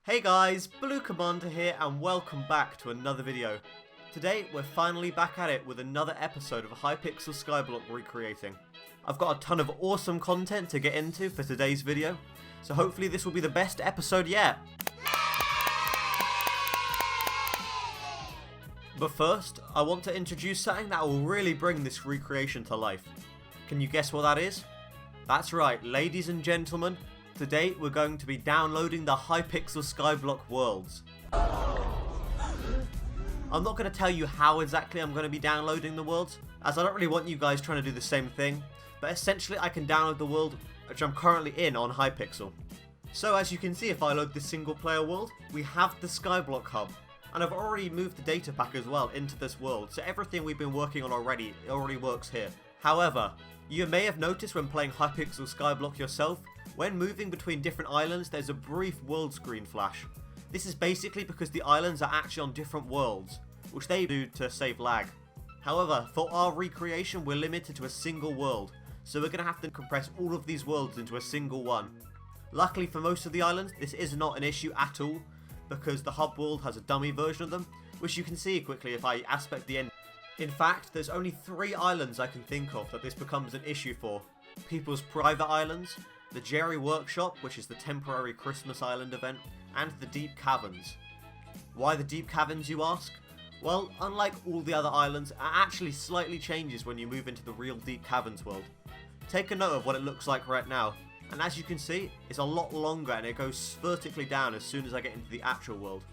Hey guys, BlueCommander here and welcome back to another video. Today we're finally back at it with another episode of Hypixel Skyblock recreating. I've got a ton of awesome content to get into for today's video, so hopefully this will be the best episode yet. But first, I want to introduce something that will really bring this recreation to life. Can you guess what that is? That's right, ladies and gentlemen. Today we're going to be downloading the Hypixel Skyblock worlds. I'm not going to tell you how exactly I'm going to be downloading the worlds, as I don't really want you guys trying to do the same thing, but essentially I can download the world which I'm currently in on Hypixel. So as you can see, if I load this single player world, we have the Skyblock hub, and I've already moved the data pack as well into this world, so everything we've been working on already works here. However, you may have noticed when playing Hypixel Skyblock yourself, when moving between different islands there's a brief world screen flash. This is basically because the islands are actually on different worlds, which they do to save lag. However, for our recreation we're limited to a single world, so we're going to have to compress all of these worlds into a single one. Luckily for most of the islands this is not an issue at all, because the hub world has a dummy version of them, which you can see quickly if I aspect the end. In fact, there's only 3 islands I can think of that this becomes an issue for. People's Private Islands, the Jerry Workshop, which is the temporary Christmas Island event, and the Deep Caverns. Why the Deep Caverns, you ask? Well, unlike all the other islands, it actually slightly changes when you move into the real Deep Caverns world. Take a note of what it looks like right now, and as you can see, it's a lot longer and it goes vertically down as soon as I get into the actual world.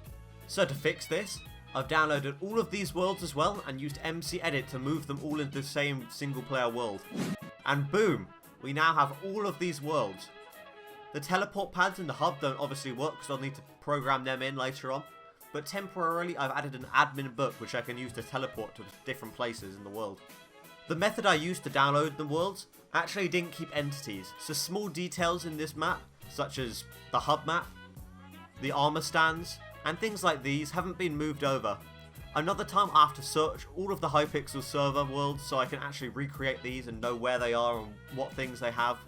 So to fix this, I've downloaded all of these worlds as well and used MC Edit to move them all into the same single player world. And boom! We now have all of these worlds. The teleport pads in the hub don't obviously work because I'll need to program them in later on, but temporarily I've added an admin book which I can use to teleport to different places in the world. The method I used to download the worlds actually didn't keep entities, so small details in this map, such as the hub map, the armor stands, and things like these haven't been moved over. Another time I have to search all of the Hypixel server worlds so I can actually recreate these and know where they are and what things they have.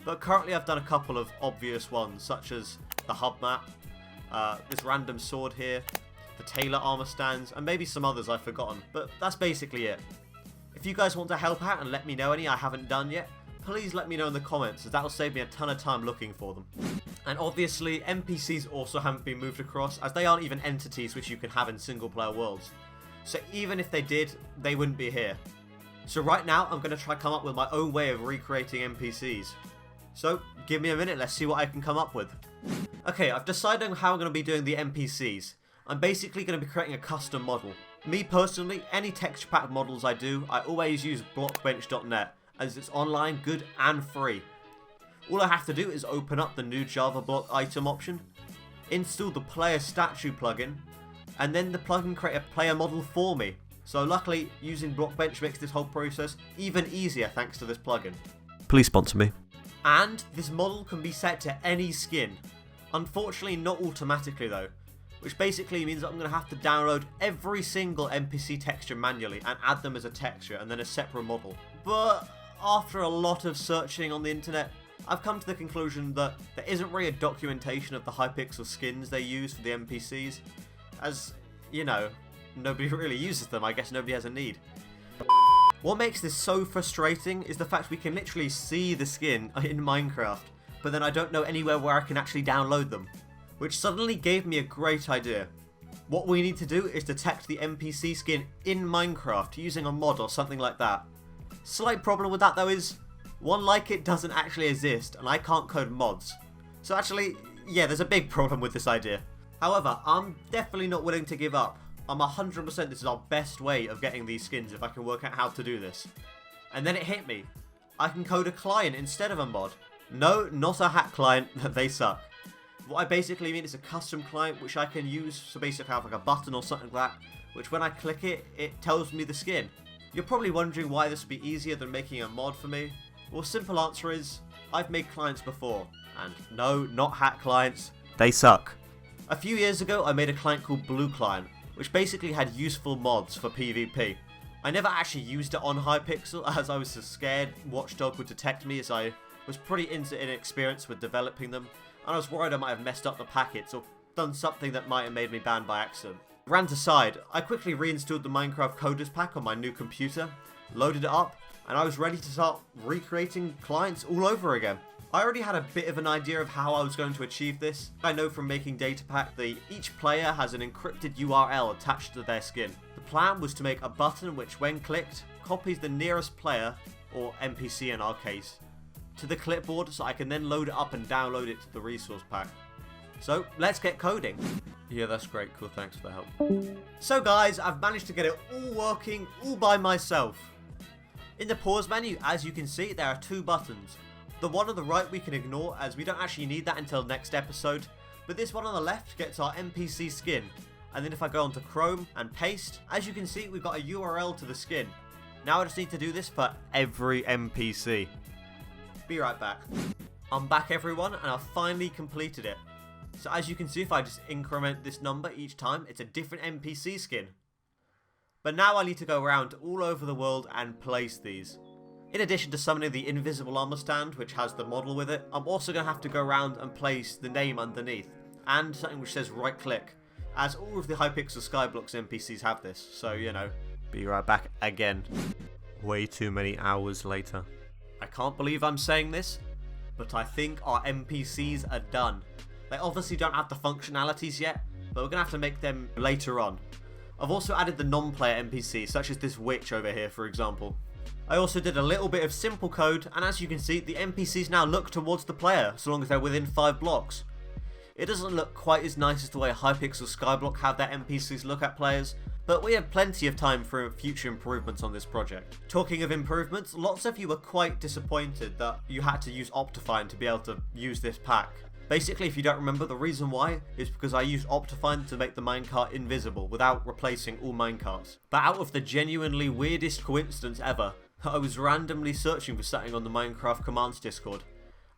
But currently I've done a couple of obvious ones, such as the hub map, this random sword here, the Taylor armor stands, and maybe some others I've forgotten, but that's basically it. If you guys want to help out and let me know any I haven't done yet, please let me know in the comments, as that will save me a ton of time looking for them. And obviously NPCs also haven't been moved across, as they aren't even entities which you can have in single player worlds. So even if they did, they wouldn't be here. So right now I'm going to try come up with my own way of recreating NPCs. So give me a minute, let's see what I can come up with. Okay, I've decided on how I'm going to be doing the NPCs. I'm basically going to be creating a custom model. Me personally, any texture pack models I do, I always use blockbench.net, as it's online, good and free. All I have to do is open up the new Java block item option, install the player statue plugin, and then the plugin create a player model for me. So luckily, using Blockbench makes this whole process even easier thanks to this plugin. Please sponsor me. And this model can be set to any skin. Unfortunately not automatically though, which basically means that I'm going to have to download every single NPC texture manually and add them as a texture and then a separate model. But after a lot of searching on the internet, I've come to the conclusion that there isn't really a documentation of the Hypixel skins they use for the NPCs, as, you know, nobody really uses them. I guess nobody has a need. What makes this so frustrating is the fact we can literally see the skin in Minecraft, but then I don't know anywhere where I can actually download them, which suddenly gave me a great idea. What we need to do is detect the NPC skin in Minecraft using a mod or something like that. Slight problem with that though is, one like it doesn't actually exist and I can't code mods. So actually, yeah, there's a big problem with this idea. However, I'm definitely not willing to give up. I'm 100% this is our best way of getting these skins if I can work out how to do this. And then it hit me. I can code a client instead of a mod. No, not a hack client, they suck. What I basically mean is a custom client which I can use, so basically I have like a button or something like that, which when I click it, it tells me the skin. You're probably wondering why this would be easier than making a mod for me. Well, simple answer is, I've made clients before, and no, not hack clients, they suck. A few years ago I made a client called BlueCommander, which basically had useful mods for PvP. I never actually used it on Hypixel as I was so scared Watchdog would detect me, as I was pretty inexperienced with developing them, and I was worried I might have messed up the packets or done something that might have made me banned by accident. Rant aside, I quickly reinstalled the Minecraft Coders pack on my new computer, loaded it up, and I was ready to start recreating clients all over again. I already had a bit of an idea of how I was going to achieve this. I know from making data pack that each player has an encrypted URL attached to their skin. The plan was to make a button which, when clicked, copies the nearest player, or NPC in our case, to the clipboard so I can then load it up and download it to the resource pack. So let's get coding. Yeah, that's great. Cool, thanks for the help. So guys, I've managed to get it all working all by myself. In the pause menu, as you can see, there are two buttons. The one on the right we can ignore, as we don't actually need that until next episode, but this one on the left gets our NPC skin. And then if I go onto Chrome and paste, as you can see, we've got a URL to the skin. Now I just need to do this for every NPC. Be right back. I'm back, everyone, and I've finally completed it. So as you can see, if I just increment this number each time, it's a different NPC skin. But now I need to go around all over the world and place these. In addition to summoning the invisible armor stand, which has the model with it, I'm also going to have to go around and place the name underneath, and something which says right click, as all of the Hypixel Skyblock's NPCs have this, so you know. Be right back again. Way too many hours later. I can't believe I'm saying this, but I think our NPCs are done. They obviously don't have the functionalities yet, but we're going to have to make them later on. I've also added the non-player NPCs, such as this witch over here, for example. I also did a little bit of simple code, and as you can see, the NPCs now look towards the player, so long as they're within 5 blocks. It doesn't look quite as nice as the way Hypixel Skyblock have their NPCs look at players, but we have plenty of time for future improvements on this project. Talking of improvements, lots of you were quite disappointed that you had to use Optifine to be able to use this pack. Basically, if you don't remember, the reason why is because I used Optifine to make the minecart invisible without replacing all minecarts. But out of the genuinely weirdest coincidence ever, I was randomly searching for something on the Minecraft Commands Discord,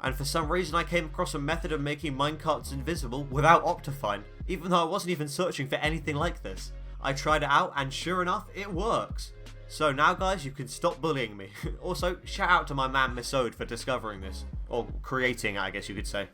and for some reason I came across a method of making minecarts invisible without Optifine, even though I wasn't even searching for anything like this. I tried it out, and sure enough, it works. So now guys, you can stop bullying me. Also, shout out to my man Misode for discovering this, or creating, I guess you could say.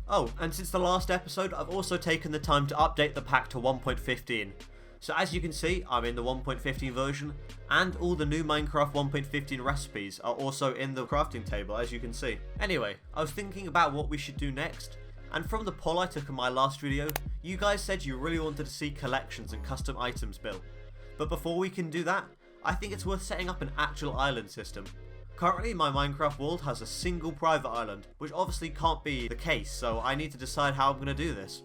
Oh, and since the last episode, I've also taken the time to update the pack to 1.15. So as you can see, I'm in the 1.15 version, and all the new Minecraft 1.15 recipes are also in the crafting table, as you can see. Anyway, I was thinking about what we should do next, and from the poll I took in my last video, you guys said you really wanted to see collections and custom items built. But before we can do that, I think it's worth setting up an actual island system. Currently, my Minecraft world has a single private island, which obviously can't be the case, so I need to decide how I'm going to do this.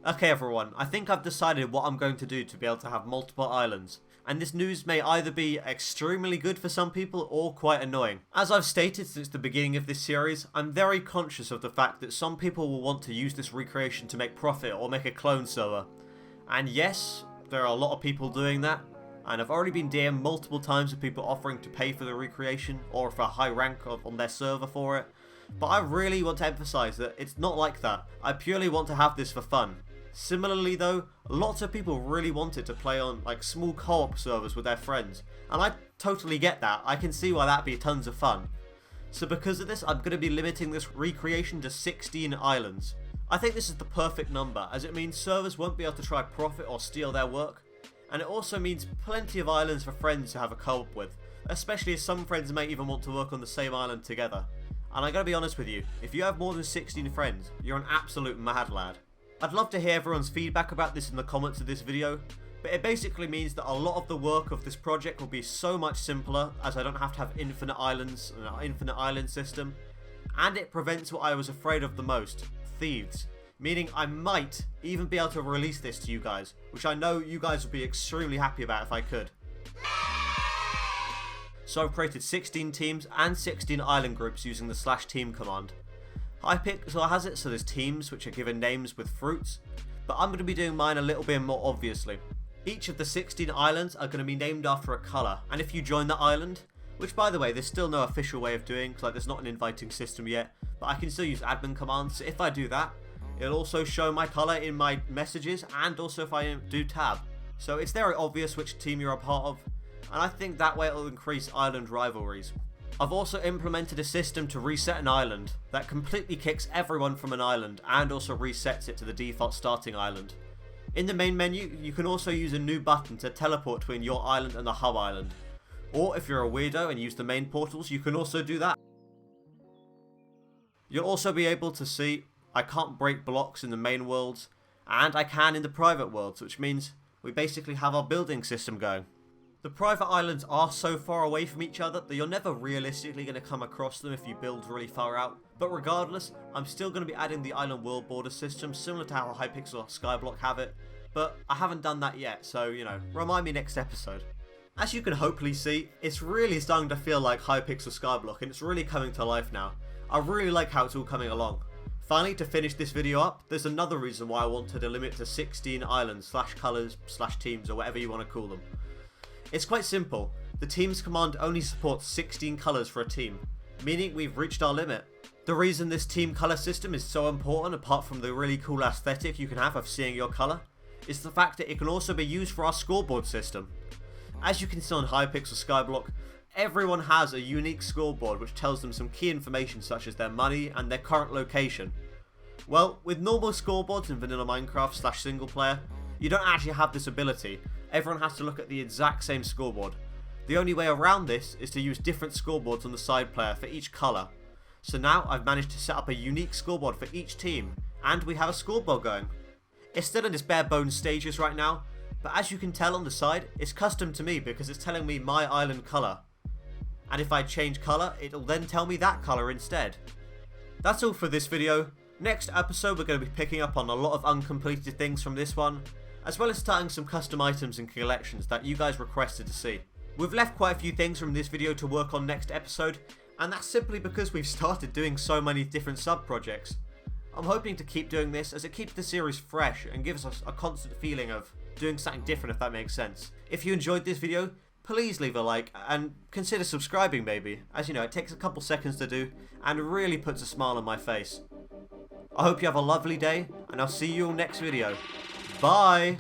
Okay everyone, I think I've decided what I'm going to do to be able to have multiple islands, and this news may either be extremely good for some people or quite annoying. As I've stated since the beginning of this series, I'm very conscious of the fact that some people will want to use this recreation to make profit or make a clone server. And yes, there are a lot of people doing that, and I've already been DM'd multiple times with people offering to pay for the recreation or for a high rank on their server for it. But I really want to emphasize that it's not like that. I purely want to have this for fun. Similarly though, lots of people really wanted to play on like small co-op servers with their friends, and I totally get that. I can see why that'd be tons of fun. So because of this, I'm going to be limiting this recreation to 16 islands. I think this is the perfect number, as it means servers won't be able to try profit or steal their work, and it also means plenty of islands for friends to have a co-op with, especially as some friends may even want to work on the same island together. And I gotta be honest with you, if you have more than 16 friends, you're an absolute mad lad. I'd love to hear everyone's feedback about this in the comments of this video, but it basically means that a lot of the work of this project will be so much simpler, as I don't have to have infinite islands and an infinite island system, and it prevents what I was afraid of the most, thieves. Meaning I might even be able to release this to you guys, which I know you guys would be extremely happy about if I could. So I've created 16 teams and 16 island groups using the /team command. Hypixel has it so there's teams which are given names with fruits, but I'm going to be doing mine a little bit more obviously. Each of the 16 islands are going to be named after a colour, and if you join the island, which by the way there's still no official way of doing, because there's not an inviting system yet, but I can still use admin commands, so if I do that, it'll also show my colour in my messages, and also if I do tab. So it's very obvious which team you're a part of, and I think that way it'll increase island rivalries. I've also implemented a system to reset an island that completely kicks everyone from an island and also resets it to the default starting island. In the main menu, you can also use a new button to teleport between your island and the hub island. Or if you're a weirdo and use the main portals, you can also do that. You'll also be able to see I can't break blocks in the main worlds, and I can in the private worlds, which means we basically have our building system going. The private islands are so far away from each other that you're never realistically going to come across them if you build really far out. But regardless, I'm still going to be adding the island world border system similar to how Hypixel Skyblock have it. But I haven't done that yet, so you know, remind me next episode. As you can hopefully see, it's really starting to feel like Hypixel Skyblock and it's really coming to life now. I really like how it's all coming along. Finally, to finish this video up, there's another reason why I wanted to limit to 16 islands / colours / teams or whatever you want to call them. It's quite simple. The teams command only supports 16 colours for a team, meaning we've reached our limit. The reason this team colour system is so important, apart from the really cool aesthetic you can have of seeing your colour, is the fact that it can also be used for our scoreboard system. As you can see on Hypixel Skyblock, everyone has a unique scoreboard which tells them some key information such as their money and their current location. Well, with normal scoreboards in vanilla Minecraft / single player, you don't actually have this ability. Everyone has to look at the exact same scoreboard. The only way around this is to use different scoreboards on the side player for each colour. So now I've managed to set up a unique scoreboard for each team, and we have a scoreboard going. It's still in its bare bones stages right now, but as you can tell on the side, it's custom to me because it's telling me my island colour. And if I change colour, it'll then tell me that colour instead. That's all for this video. Next episode we're going to be picking up on a lot of uncompleted things from this one, as well as starting some custom items and collections that you guys requested to see. We've left quite a few things from this video to work on next episode, and that's simply because we've started doing so many different sub-projects. I'm hoping to keep doing this as it keeps the series fresh and gives us a constant feeling of doing something different, if that makes sense. If you enjoyed this video, please leave a like and consider subscribing maybe, as you know it takes a couple seconds to do and really puts a smile on my face. I hope you have a lovely day and I'll see you all next video. Bye!